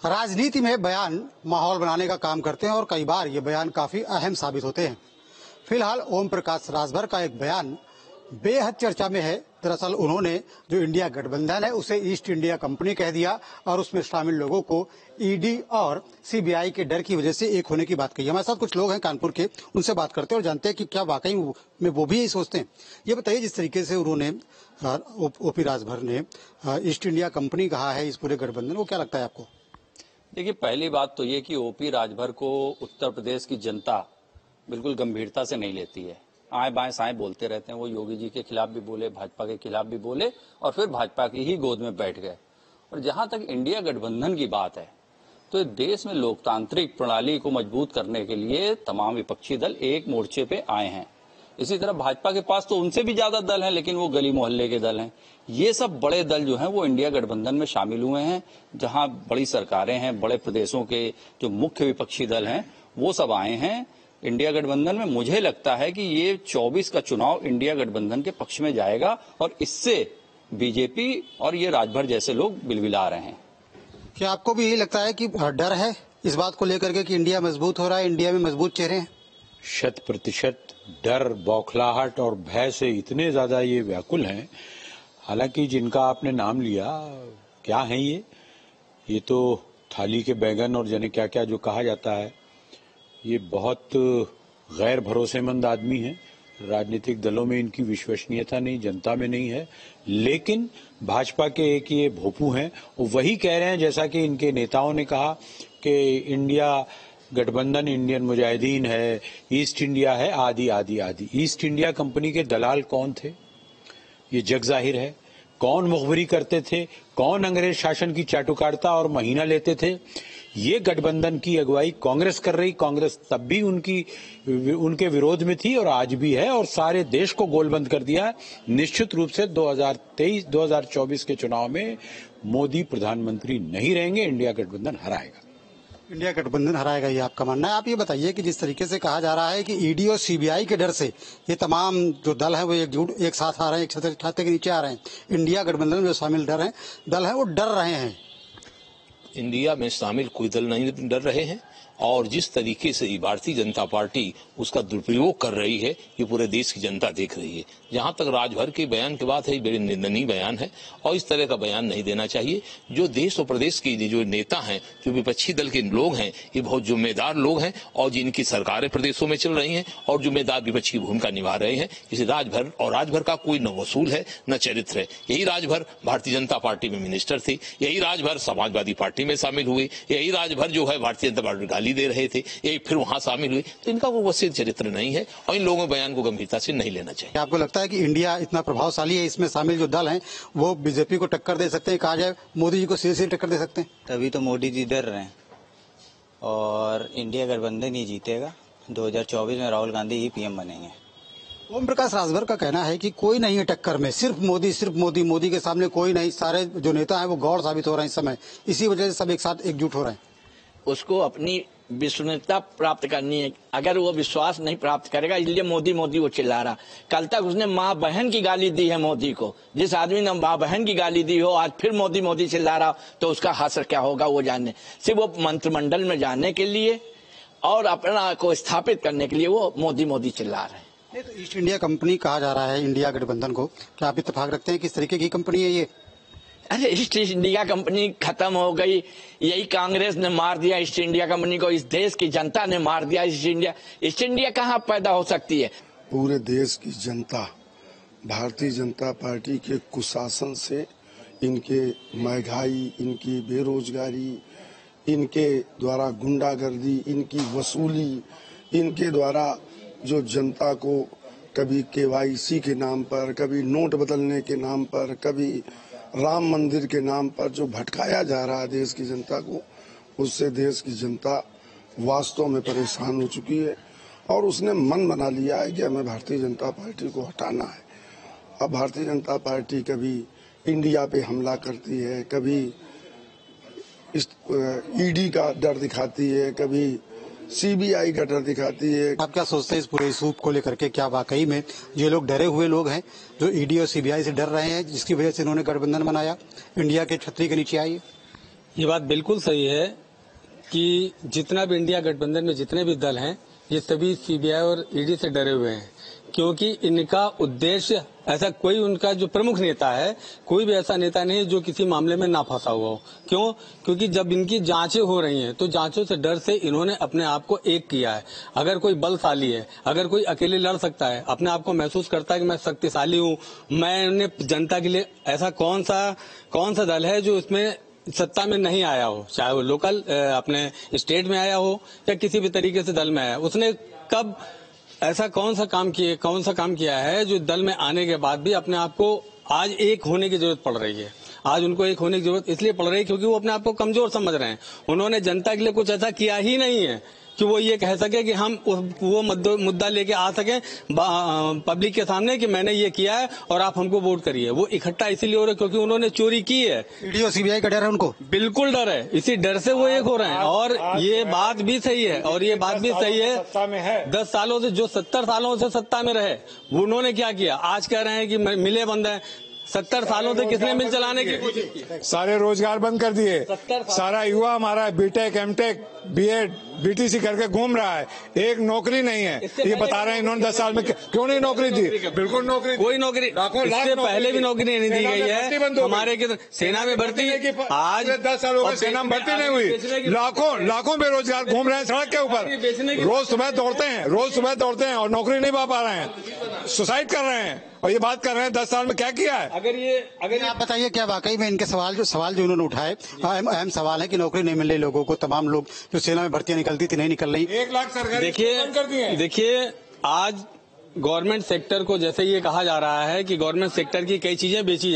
राजनीति में बयान माहौल बनाने का काम करते हैं और कई बार ये बयान काफी अहम साबित होते हैं। फिलहाल ओम प्रकाश राजभर का एक बयान बेहद चर्चा में है। दरअसल उन्होंने जो इंडिया गठबंधन है उसे ईस्ट इंडिया कंपनी कह दिया और उसमें शामिल लोगों को ईडी और सीबीआई के डर की वजह से एक होने की बात कही। हमारे साथ कुछ लोग हैं कानपुर के, उनसे बात करते हैं और जानते हैं कि क्या वाकई में वो भी यही सोचते हैं। ये बताइए, जिस तरीके से उन्होंने ओपी राजभर ने ईस्ट इंडिया कंपनी कहा है इस पूरे गठबंधन को, क्या लगता है आपको? देखिए, पहली बात तो ये कि ओपी राजभर को उत्तर प्रदेश की जनता बिल्कुल गंभीरता से नहीं लेती है। आए बाएं साएं बोलते रहते हैं। वो योगी जी के खिलाफ भी बोले, भाजपा के खिलाफ भी बोले और फिर भाजपा की ही गोद में बैठ गए। और जहां तक इंडिया गठबंधन की बात है तो देश में लोकतांत्रिक प्रणाली को मजबूत करने के लिए तमाम विपक्षी दल एक मोर्चे पे आए हैं। इसी तरह भाजपा के पास तो उनसे भी ज्यादा दल हैं, लेकिन वो गली मोहल्ले के दल हैं। ये सब बड़े दल जो हैं वो इंडिया गठबंधन में शामिल हुए हैं, जहां बड़ी सरकारें हैं, बड़े प्रदेशों के जो मुख्य विपक्षी दल हैं वो सब आए हैं इंडिया गठबंधन में। मुझे लगता है कि ये 24 का चुनाव इंडिया गठबंधन के पक्ष में जाएगा और इससे बीजेपी और ये राजभर जैसे लोग बिलबिला रहे हैं। क्या आपको भी यही लगता है कि डर है इस बात को लेकर के कि इंडिया मजबूत हो रहा है, इंडिया में मजबूत चेहरे हैं? 100% डर, बौखलाहट और भय से इतने ज्यादा ये व्याकुल हैं। हालांकि जिनका आपने नाम लिया, क्या है ये तो थाली के बैगन और जाने क्या क्या जो कहा जाता है, ये बहुत गैर भरोसेमंद आदमी हैं। राजनीतिक दलों में इनकी विश्वसनीयता नहीं, जनता में नहीं है। लेकिन भाजपा के एक ये भोपू हैं, वो वही कह रहे हैं जैसा कि इनके नेताओं ने कहा कि इंडिया गठबंधन इंडियन मुजाहिदीन है, ईस्ट इंडिया है, आदि आदि आदि। ईस्ट इंडिया कंपनी के दलाल कौन थे ये जग जाहिर है। कौन मुखबिरी करते थे, कौन अंग्रेज शासन की चाटुकारिता और महीना लेते थे, ये गठबंधन की अगुवाई कांग्रेस कर रही। कांग्रेस तब भी उनके विरोध में थी और आज भी है और सारे देश को गोलबंद कर दिया है। निश्चित रूप से 2023-2024 के चुनाव में मोदी प्रधानमंत्री नहीं रहेंगे, इंडिया गठबंधन हराएगा। इंडिया गठबंधन हराएगा, ये आपका मानना है। आप ये बताइए कि जिस तरीके से कहा जा रहा है कि ईडी और सीबीआई के डर से ये तमाम जो दल है वो एक साथ आ रहे हैं, एक छाते के नीचे आ रहे हैं। इंडिया गठबंधन में जो शामिल दल है वो डर रहे हैं। इंडिया में शामिल कोई दल नहीं डर रहे हैं और जिस तरीके से भारतीय जनता पार्टी उसका दुरुपयोग कर रही है ये पूरे देश की जनता देख रही है। जहां तक राजभर के बयान की बात है, बड़े निंदनीय बयान है और इस तरह का बयान नहीं देना चाहिए। जो देश और प्रदेश के जो नेता हैं, जो विपक्षी दल के लोग हैं, ये बहुत जिम्मेदार लोग हैं और जिनकी सरकारें प्रदेशों में चल रही हैं और जिम्मेदार विपक्ष की भूमिका निभा रहे हैं। इसे राजभर का कोई न वसूल है न चरित्र है। यही राजभर भारतीय जनता पार्टी में मिनिस्टर थी, यही राजभर समाजवादी पार्टी में शामिल हुए, यही राजभर जो है भारतीय जनता पार्टी गाली दे रहे थे, ये फिर वहां शामिल हुए। तो इनका वो वसीय चरित्र नहीं है और इन लोगों के बयान को गंभीरता से नहीं लेना चाहिए। आपको लगता है कि इंडिया इतना प्रभावशाली है, इसमें शामिल जो दल हैं वो बीजेपी को टक्कर दे सकते हैं, कहा जाए मोदी जी को सीधे टक्कर दे सकते हैं? तभी तो मोदी जी डर रहे हैं और इंडिया गठबंधन ही जीतेगा। 2024 में राहुल गांधी ही पीएम बनेंगे। ओम प्रकाश राजभर का कहना है कि कोई नहीं है टक्कर में, सिर्फ मोदी, मोदी के सामने कोई नहीं। सारे जो नेता हैं वो गौर साबित हो रहे हैं इस समय, इसी वजह से सब एक साथ एकजुट हो रहे हैं। उसको अपनी विश्वसनीयता प्राप्त करनी है। अगर वो विश्वास नहीं प्राप्त करेगा, इसलिए मोदी वो चिल्ला रहा। कल तक उसने माँ बहन की गाली दी है मोदी को। जिस आदमी ने माँ बहन की गाली दी हो, आज फिर मोदी चिल्ला रहा, तो उसका हासिल क्या होगा वो जानने। सिर्फ वो मंत्रिमंडल में जाने के लिए और अपना को स्थापित करने के लिए वो मोदी चिल्ला रहे हैं। नहीं तो ईस्ट इंडिया कंपनी कहा जा रहा है इंडिया गठबंधन को, क्या आप इत्तेफाक रखते हैं किस तरीके की कंपनी है ये? अरे ईस्ट इंडिया कंपनी खत्म हो गई, यही कांग्रेस ने मार दिया ईस्ट इंडिया कंपनी को। इस देश की जनता ने मार दिया ईस्ट इंडिया कहाँ पैदा हो सकती है? पूरे देश की जनता भारतीय जनता पार्टी के कुशासन से, इनके महंगाई, इनकी बेरोजगारी, इनके द्वारा गुंडागर्दी, इनकी वसूली, इनके द्वारा जो जनता को कभी केवाईसी के नाम पर, कभी नोट बदलने के नाम पर, कभी राम मंदिर के नाम पर जो भटकाया जा रहा है देश की जनता को, उससे देश की जनता वास्तव में परेशान हो चुकी है और उसने मन बना लिया है कि हमें भारतीय जनता पार्टी को हटाना है। अब भारतीय जनता पार्टी कभी इंडिया पे हमला करती है, कभी ईडी का डर दिखाती है, कभी सीबीआई का डर दिखाती है। आप क्या सोचते हैं इस पूरे सूप को लेकर के? क्या वाकई में ये लोग डरे हुए लोग हैं जो ईडी और सीबीआई से डर रहे हैं, जिसकी वजह से इन्होंने गठबंधन बनाया, इंडिया के छतरी के नीचे आई? ये बात बिल्कुल सही है कि जितना भी इंडिया गठबंधन में जितने भी दल हैं, ये सभी सीबीआई और ईडी से डरे हुए हैं, क्योंकि इनका उद्देश्य ऐसा कोई उनका जो प्रमुख नेता है, कोई भी ऐसा नेता नहीं है जो किसी मामले में ना फंसा हुआ हो। क्यों? क्योंकि जब इनकी जांचें हो रही हैं तो जांचों से डर से इन्होंने अपने आप को एक किया है। अगर कोई बलशाली है, अगर कोई अकेले लड़ सकता है, अपने आप को महसूस करता है कि मैं शक्तिशाली हूँ, मैंने जनता के लिए, ऐसा कौन सा दल है जो इसमें सत्ता में नहीं आया हो, चाहे वो लोकल अपने स्टेट में आया हो या किसी भी तरीके से दल में आया, उसने कब ऐसा कौन सा काम किया है जो दल में आने के बाद भी अपने आप को आज एक होने की जरूरत पड़ रही है। आज उनको एक होने की जरूरत इसलिए पड़ रही है क्योंकि वो अपने आप को कमजोर समझ रहे हैं। उन्होंने जनता के लिए कुछ ऐसा किया ही नहीं है कि वो ये कह सके कि हम वो मुद्दा लेके आ सके पब्लिक के सामने कि मैंने ये किया है और आप हमको वोट करिए। वो इकट्ठा इसीलिए हो रहे क्योंकि उन्होंने चोरी की है। ईडी और सीबीआई का डर है उनको, बिल्कुल डर है, इसी डर से वो एक हो रहे हैं। और ये बात भी सही है, और ये बात भी सही है, 10 सालों से जो 70 सालों से सत्ता में रहे, उन्होंने क्या किया? आज कह रहे हैं कि मिले बंद है। 70 सालों से किसने मिल चलाने की कोशिश की? सारे रोजगार बंद कर दिए। सारा युवा हमारा बीटेक, एमटेक, बीएड, बीटीसी करके घूम रहा है, एक नौकरी नहीं है। ये बता रहे हैं इन्होंने 10 साल में क्यों नहीं नौकरी दी? बिल्कुल नौकरी, कोई नौकरी, इससे पहले भी नौकरी नहीं दी गई है। हमारे सेना में भर्ती आज 10 साल हो गए, सेना में भर्ती नहीं हुई। लाखों बेरोजगार घूम रहे हैं सड़क के ऊपर, रोज सुबह दौड़ते हैं और नौकरी नहीं पा रहे हैं, सुसाइड कर रहे हैं। और ये बात कर रहे हैं 10 साल में क्या किया है? अगर आप बताइए क्या वाकई में इनके सवाल जो उन्होंने उठाए अहम सवाल है कि नौकरी नहीं मिल रही लोगों को, तमाम लोग जो सेना में भर्तियां निकलती थी नहीं निकल रही। 1 लाख सरकारी बंद कर दिए। देखिए आज गवर्नमेंट सेक्टर को जैसे ये कहा जा रहा है कि गवर्नमेंट सेक्टर की कई चीजें बेची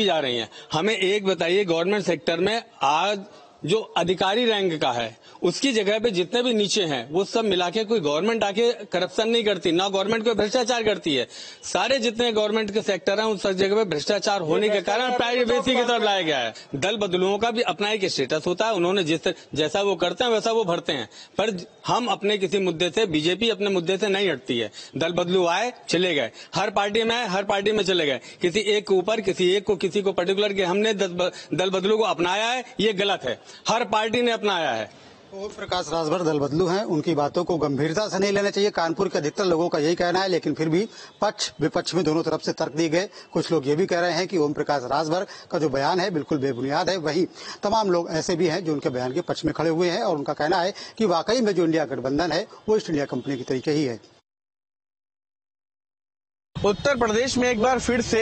जा रही हैं। हमें एक बताइए, गवर्नमेंट सेक्टर में आज जो अधिकारी रैंक का है उसकी जगह पे जितने भी नीचे हैं वो सब मिला के कोई गवर्नमेंट आके करप्शन नहीं करती, ना गवर्नमेंट कोई भ्रष्टाचार करती है। सारे जितने गवर्नमेंट के सेक्टर हैं उन सब जगह पे भ्रष्टाचार होने के कारण प्राइवेसी की तरफ लाया गया है। दल बदलुओं का भी अपना एक स्टेटस होता है, उन्होंने जैसा वो करते हैं वैसा वो भरते हैं। पर हम अपने किसी मुद्दे से, बीजेपी अपने मुद्दे से नहीं हटती है। दल बदलू आए चले गए, हर पार्टी में आए हर पार्टी में चले गए, किसी एक के ऊपर किसी को पर्टिकुलर के हमने दल बदलू को अपनाया है, ये गलत है। हर पार्टी ने अपनाया है। ओम प्रकाश राजभर दल बदलू हैं, उनकी बातों को गंभीरता से नहीं लेना चाहिए। कानपुर के अधिकतर लोगों का यही कहना है, लेकिन फिर भी पक्ष विपक्ष में दोनों तरफ से तर्क दिए गए। कुछ लोग ये भी कह रहे हैं कि ओम प्रकाश राजभर का जो बयान है बिल्कुल बेबुनियाद है। वहीं तमाम लोग ऐसे भी हैं जो उनके बयान के पक्ष में खड़े हुए हैं और उनका कहना है कि वाकई में जो इंडिया गठबंधन है वो ईस्ट इंडिया कंपनी की तरीके ही है। उत्तर प्रदेश में एक बार फिर से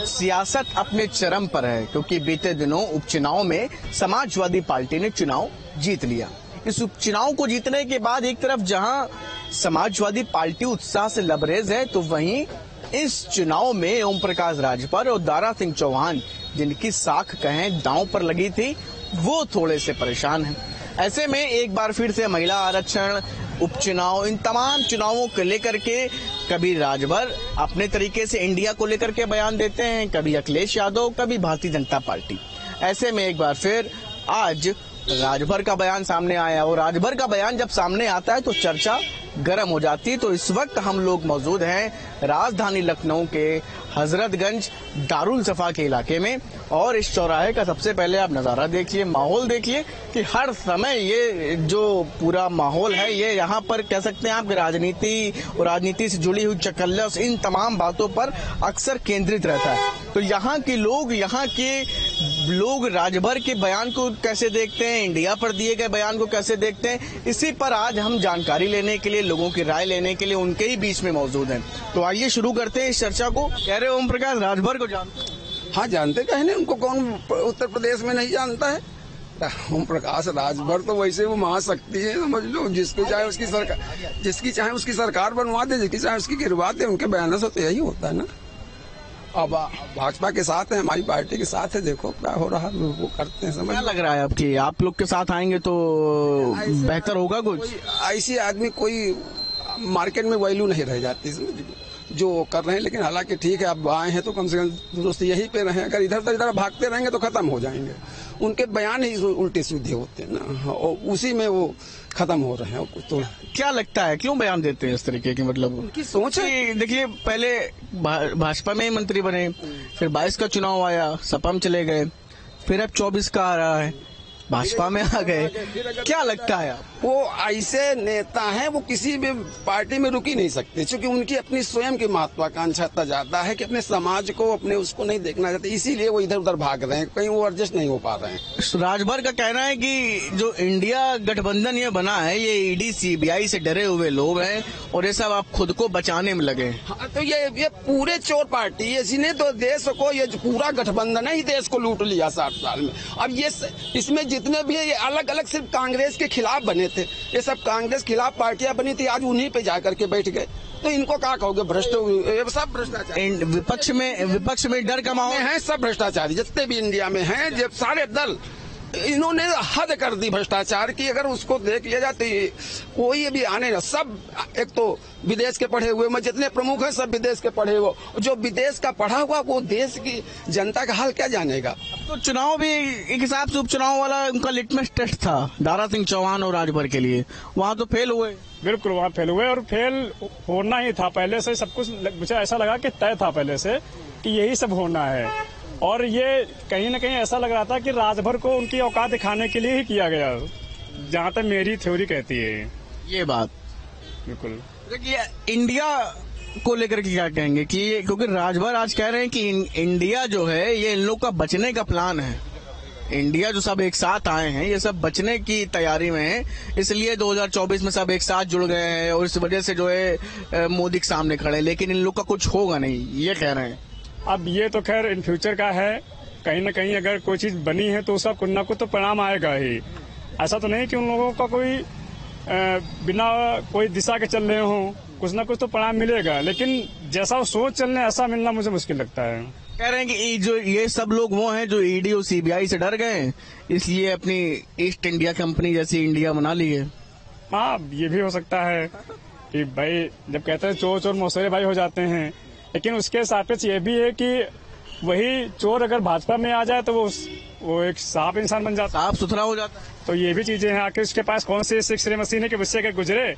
सियासत अपने चरम पर है, क्योंकि बीते दिनों उपचुनाव में समाजवादी पार्टी ने चुनाव जीत लिया। इस उपचुनाव को जीतने के बाद एक तरफ जहां समाजवादी पार्टी उत्साह से लबरेज है, तो वहीं इस चुनाव में ओम प्रकाश राजभर और दारा सिंह चौहान, जिनकी साख कहें दांव पर लगी थी, वो थोड़े से परेशान हैं। ऐसे में एक बार फिर से महिला आरक्षण, उपचुनाव, इन तमाम चुनावों को लेकर के कभी राजभर अपने तरीके से इंडिया को लेकर के बयान देते हैं, कभी अखिलेश यादव, कभी भारतीय जनता पार्टी। ऐसे में एक बार फिर आज राजभर का बयान सामने आया, और राजभर का बयान जब सामने आता है तो चर्चा गर्म हो जाती है। तो इस वक्त हम लोग मौजूद हैं राजधानी लखनऊ के हजरतगंज दारुल सफा के इलाके में, और इस चौराहे का सबसे पहले आप नजारा देखिए, माहौल देखिए कि हर समय ये जो पूरा माहौल है, ये यहाँ पर कह सकते हैं आप राजनीति और राजनीति से जुड़ी हुई चकल्लस, इन तमाम बातों पर अक्सर केंद्रित रहता है। तो यहाँ के लोग राजभर के बयान को कैसे देखते हैं, इंडिया पर दिए गए बयान को कैसे देखते हैं, इसी पर आज हम जानकारी लेने के लिए, लोगों की राय लेने के लिए उनके ही बीच में मौजूद हैं। तो आइए शुरू करते हैं इस चर्चा को। कह रहे ओम प्रकाश राजभर को जानते हैं? हाँ जानते, कहने उनको कौन उत्तर प्रदेश में नहीं जानता है। ओम प्रकाश राजभर तो वैसे वो महाशक्ति है, समझ लो। जिसको चाहे उसकी सरकार, जिसकी चाहे उसकी सरकार बनवा दे, जिसकी चाहे उसकी गिरवा दे, उनके बयान से तो यही होता है ना। अब भाजपा के साथ है, हमारी पार्टी के साथ है, देखो क्या हो रहा है, वो करते हैं। समझ क्या लग रहा है आपकी, आप लोग के साथ आएंगे तो बेहतर होगा? कुछ ऐसी आदमी कोई मार्केट में वैल्यू नहीं रह जाती, जो कर रहे हैं। लेकिन हालांकि ठीक है, अब आए हैं तो कम से कम दोस्त यहीं पे रहें। अगर इधर भागते रहेंगे तो खत्म हो जाएंगे। उनके बयान ही उल्टे सीधे होते हैं ना, और उसी में वो खत्म हो रहे हैं। तो क्या लगता है क्यों बयान देते हैं इस तरीके की? मतलब उनकी सोच है। देखिए, पहले भाजपा में ही मंत्री बने, फिर 22 का चुनाव आया, सपा में चले गए, फिर अब 24 का आ रहा है, भाजपा में आ गए, क्या लगता है? वो ऐसे नेता हैं, वो किसी भी पार्टी में रुक ही नहीं सकते, क्योंकि उनकी अपनी स्वयं की महत्वाकांक्षा इतना ज्यादा है कि अपने समाज को, अपने उसको नहीं देखना चाहते, इसीलिए वो इधर उधर भाग रहे हैं, कहीं वो एडजस्ट नहीं हो पा रहे हैं। राजभर का कहना है कि जो इंडिया गठबंधन ये बना है, ये ईडी सीबीआई से डरे हुए लोग हैं और ये सब आप खुद को बचाने में लगे। हाँ, तो ये पूरे चोर पार्टी है, इसने तो देश को, ये पूरा गठबंधन है, देश को लूट लिया 60 साल में। अब ये इसमें जितने भी ये अलग अलग सिर्फ कांग्रेस के खिलाफ बने थे, ये सब कांग्रेस खिलाफ पार्टियां बनी थी, आज उन्हीं पे जाकर के बैठ गए, तो इनको क्या कहोगे? भ्रष्ट, सब भ्रष्टाचार। विपक्ष में डर का माहौल है, सब भ्रष्टाचारी जितने भी इंडिया में हैं, जब सारे दल इन्होंने हद कर दी भ्रष्टाचार की। अगर उसको देख लिया जाए तो कोई भी आने ना, सब एक तो विदेश के पढ़े हुए, मैं जितने प्रमुख हैं सब विदेश के पढ़े हुए, जो विदेश का पढ़ा हुआ वो देश की जनता का हाल क्या जानेगा? तो चुनाव भी एक हिसाब से उपचुनाव वाला उनका लिटमस टेस्ट था दारा सिंह चौहान और राजभर के लिए, वहाँ तो फेल हुए। बिल्कुल, वहाँ फेल हुए और फेल होना ही था, पहले से सब कुछ मुझे ऐसा लगा कि तय था पहले से कि यही सब होना है। और ये कहीं न कहीं ऐसा लग रहा था कि राजभर को उनकी औकात दिखाने के लिए ही किया गया, जहाँ तक मेरी थ्योरी कहती है ये बात। बिल्कुल। देखिए, इंडिया को लेकर के क्या कहेंगे कि क्योंकि राजभर आज कह रहे हैं कि इंडिया जो है ये इन लोग का बचने का प्लान है, इंडिया जो सब एक साथ आए हैं ये सब बचने की तैयारी में है, इसलिए 2024 में सब एक साथ जुड़ गए हैं और इस वजह से जो है मोदी के सामने खड़े हैं, लेकिन इन लोग का कुछ होगा नहीं, ये कह रहे हैं। अब ये तो खैर इन फ्यूचर का है, कहीं न कहीं अगर कोई चीज बनी है तो उसका कुछ न कुछ तो परिणाम आएगा ही। ऐसा तो नहीं कि उन लोगों का कोई बिना कोई दिशा के चल रहे हों, कुछ न कुछ तो परिणाम मिलेगा, लेकिन जैसा वो सोच चलने ऐसा मिलना मुझे मुश्किल लगता है। कह रहे हैं कि जो ये सब लोग वो हैं जो ईडी और सीबीआई से डर गए, इसलिए अपनी ईस्ट इंडिया कंपनी जैसी इंडिया बना ली है। हाँ, ये भी हो सकता है कि भाई जब कहते हैं चोर चोर मौसेरे भाई हो जाते हैं, लेकिन उसके सापेक्ष ये भी है कि वही चोर अगर भाजपा में आ जाए तो वो एक साफ इंसान बन जाता है, साफ सुथरा हो जाता है। तो ये भी चीजें हैं, आखिर उसके पास कौन सी एक्सरे मशीन है कि उससे अगर गुजरे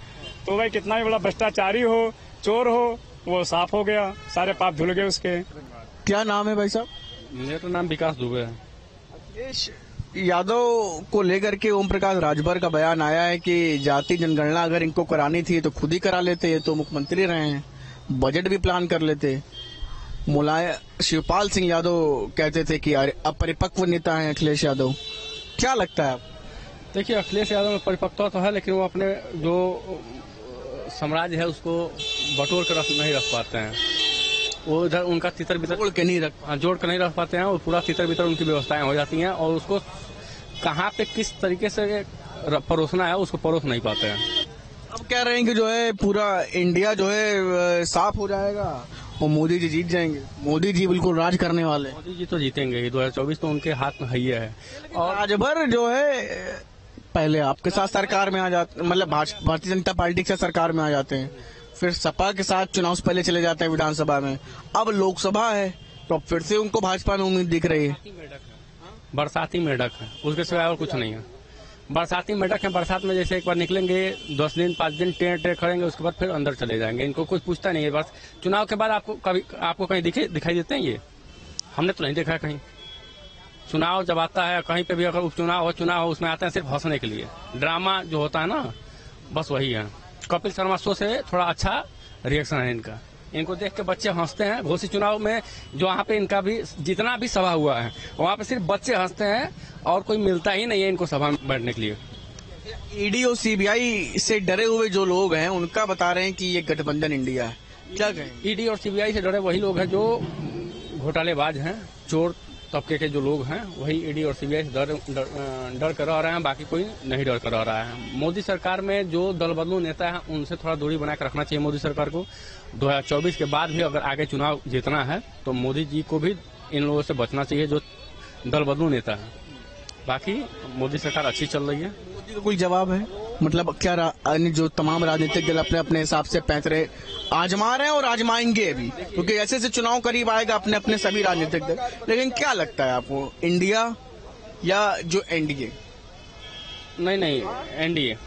तो भाई कितना भी बड़ा भ्रष्टाचारी हो, चोर हो, वो साफ हो गया, सारे पाप धुल गए उसके। क्या नाम है भाई साहब? मेरा नाम विकास दुबे है। यादव को लेकर के ओम प्रकाश राजभर का बयान आया है कि जाति जनगणना अगर इनको करानी थी तो खुद ही करा लेते, ये तो मुख्यमंत्री रहे हैं, बजट भी प्लान कर लेते। शिवपाल सिंह यादव कहते थे कि अपरिपक्व नेता हैं अखिलेश यादव, क्या लगता है आप? देखिए, अखिलेश यादव में परिपक्वता तो है, लेकिन वो अपने जो साम्राज्य है उसको बटोर कर नहीं रख पाते हैं, वो इधर उनका तितर बितर जोड़ के नहीं रख पाते हैं, और पूरा तितर बितर उनकी व्यवस्थाएं हो जाती हैं और उसको कहाँ पे किस तरीके से परोसना है उसको परोस नहीं पाते हैं। अब कह रहे हैं कि जो है पूरा इंडिया जो है साफ हो जाएगा और मोदी जी जीत जाएंगे, मोदी जी बिल्कुल राज करने वाले। मोदी जी तो जीतेंगे, 2024 तो उनके हाथ में ही है। और राजभर जो है पहले आपके साथ सरकार में आ जाते, मतलब भारतीय जनता पार्टी के साथ सरकार में आ जाते हैं, फिर सपा के साथ चुनाव से पहले चले जाते हैं विधानसभा में, अब लोकसभा है तो फिर से उनको भाजपा में उम्मीद दिख रही है। बरसाती मेढक है, उसके सिवाय और कुछ नहीं है। बरसाती मेढक है, बरसात में जैसे एक बार निकलेंगे 10 दिन 5 दिन टेढ़ खड़ेंगे, उसके बाद फिर अंदर चले जाएंगे, इनको कुछ पूछता नहीं है। बस चुनाव के बाद आपको कहीं दिखाई देते हैं ये? हमने तो नहीं देखा कहीं। चुनाव जब आता है कहीं पे भी, अगर उपचुनाव हो उसमें आते हैं सिर्फ हंसने के लिए, ड्रामा जो होता है ना, बस वही है। कपिल शर्मा शो से थोड़ा अच्छा रिएक्शन है इनका, इनको देख के बच्चे हंसते हैं। घोसी चुनाव में जो वहाँ पे इनका भी जितना भी सभा हुआ है वहाँ पे सिर्फ बच्चे हंसते हैं और कोई मिलता ही नहीं है इनको सभा में बैठने के लिए। ईडी और सीबीआई से डरे हुए जो लोग हैं उनका बता रहे हैं कि ये गठबंधन इंडिया है, क्या कहें? ईडी और सीबीआई से डरे वही लोग हैं जो घोटालेबाज हैं, चोर तबके के जो लोग हैं, वही ईडी और सीबीआई से डर कर रहे हैं, बाकी कोई नहीं डर कर रहा है। मोदी सरकार में जो दल बदलू नेता है उनसे थोड़ा दूरी बनाकर रखना चाहिए मोदी सरकार को। 2024 के बाद भी अगर आगे चुनाव जीतना है तो मोदी जी को भी इन लोगों से बचना चाहिए जो दल बदलू नेता है। बाकी मोदी सरकार अच्छी चल रही है। मोदी का कोई जवाब है? मतलब क्या जो तमाम राजनीतिक दल अपने अपने हिसाब से पैंतरे आजमा रहे हैं और आजमाएंगे भी, क्योंकि ऐसे से चुनाव करीब आएगा अपने अपने सभी राजनीतिक दल, लेकिन क्या लगता है आपको, इंडिया या जो एनडीए? नहीं, एनडीए।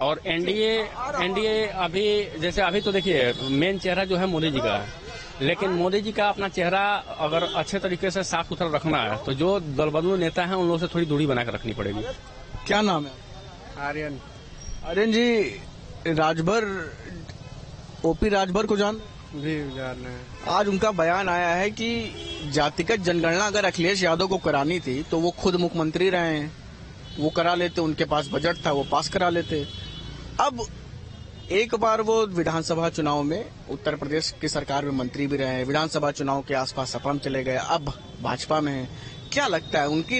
और एनडीए अभी जैसे अभी तो देखिए मेन चेहरा जो है मोदी जी का है, लेकिन मोदी जी का अपना चेहरा अगर अच्छे तरीके से साफ सुथरा रखना है तो जो दल बदलू नेता हैं उन लोगों से थोड़ी दूरी बनाकर रखनी पड़ेगी। क्या नाम है? आर्यन। आर्यन जी, राजभर, ओपी राजभर को जान रहे हैं। आज उनका बयान आया है कि जातिगत जनगणना अगर अखिलेश यादव को करानी थी तो वो खुद मुख्यमंत्री रहे हैं, वो करा लेते, उनके पास बजट था वो पास करा लेते। अब एक बार वो विधानसभा चुनाव में उत्तर प्रदेश की सरकार में मंत्री भी रहे हैं, विधानसभा चुनाव के आसपास सपा में चले गए, अब भाजपा में है। क्या लगता है उनकी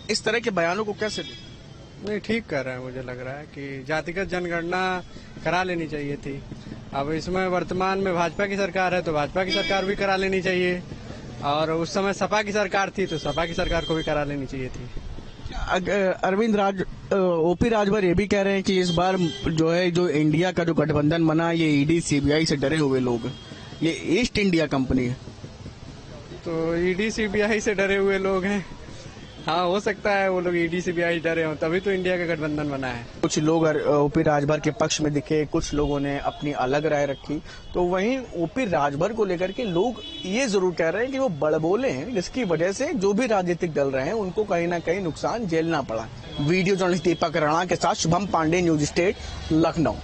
इस तरह के बयानों को कैसे? नहीं, ठीक कर रहे हैं। मुझे लग रहा है कि जातिगत जनगणना करा लेनी चाहिए थी। अब इसमें वर्तमान में भाजपा की सरकार है तो भाजपा की सरकार भी करा लेनी चाहिए, और उस समय सपा की सरकार थी तो सपा की सरकार को भी करा लेनी चाहिए थी। ओपी राजभर ये भी कह रहे हैं कि इस बार जो इंडिया का जो गठबंधन बना, ये ईडी सीबीआई से डरे हुए लोग, ये ईस्ट इंडिया कंपनी है। तो ईडी सीबीआई से डरे हुए लोग हैं। हाँ, हो सकता है वो लोग ईडी सीबीआई डरे हो, तभी तो इंडिया का गठबंधन बना है। कुछ लोग ओपी राजभर के पक्ष में दिखे, कुछ लोगों ने अपनी अलग राय रखी। तो वहीं ओपी राजभर को लेकर के लोग ये जरूर कह रहे हैं कि वो बड़बोले हैं, जिसकी वजह से जो भी राजनीतिक दल रहे हैं उनको कहीं ना कहीं नुकसान झेलना पड़ा। वीडियो जर्नलिस्ट दीपक राणा के साथ शुभम पांडे, न्यूज स्टेट, लखनऊ।